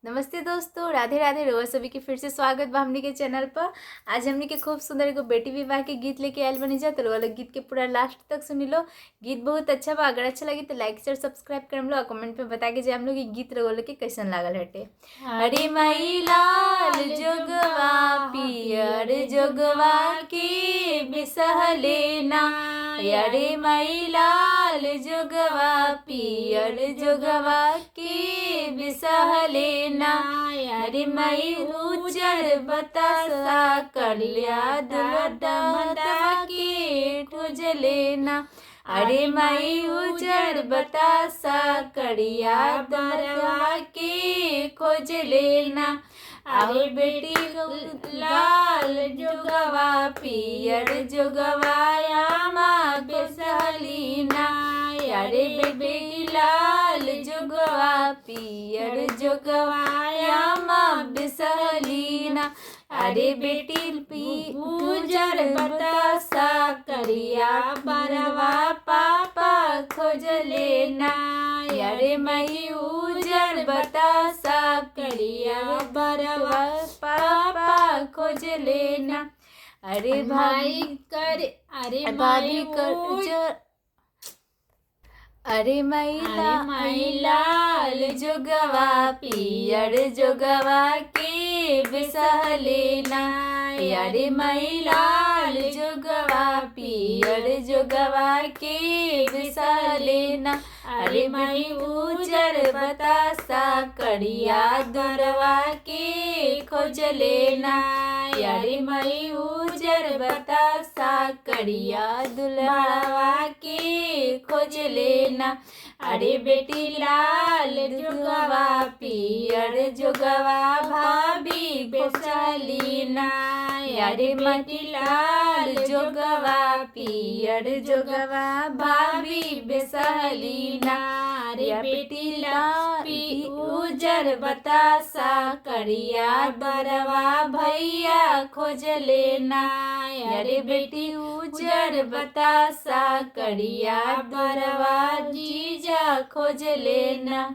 नमस्ते दोस्तों, राधे राधे। रोज सभी के फिर से स्वागत बा हमनी के चैनल पर। आज हमनी के खूब सुंदर एगो बेटी विवाह के गीत लेके आयल बनी जा। तो वाला गीत के पूरा लास्ट तक सुनी लो। गीत बहुत अच्छा बा। अगर अच्छा लगी तो लाइक शेयर सब्सक्राइब कर लो और कमेंट में बता के जे हम लोग ये गीत रगोल के कैसन लागल हटे। अरे माई लाल जोगवा पियर जोगवा के बिसहले ना। अरे माई लाल जोगवा पियर जोगवा के बिसहले ना। अरे माई उजर बतासा कलिया दुलदा के खोज लेना। अरे माई उजर बतासा करिया दरवा के खोज लेना। आहो बेटी लाल जोगवा पियर जोगवा यामा बेसहलीना। अरे बेटी लाल जोगवा पियर जोगवा यामा बेसहलीना। अरे बेटी उजर बतासा करिया बरवा पापा खोज लेना। अरे मई उजर बतासा करिया बरवा पापा खोज लेना। अरे भाई कर अरे भाभी कर अरे माई लाल जोगवा पियर जोगवा के बिसहलेना। अरे माई लाल जोगवा पियर जोगवा के बिसहलेना। अरे माई उजर बतासा करिया दुरवा के खोज लेना। अरे माई उजर बतासा करिया दुलवा के खोज लेना। अरे बेटी लाल जोगवा पियर जोगवा भाभी बेसहलीना। अरे बेटी लाल जोगवा पियर जोगवा भाभी बेसहलीना। अरे बेटी लाल उजर बतासा करिया बरवा भैया खोज लेना। अरे बेटी उजर बतासा करिया बरवा जीजा खोज लेना।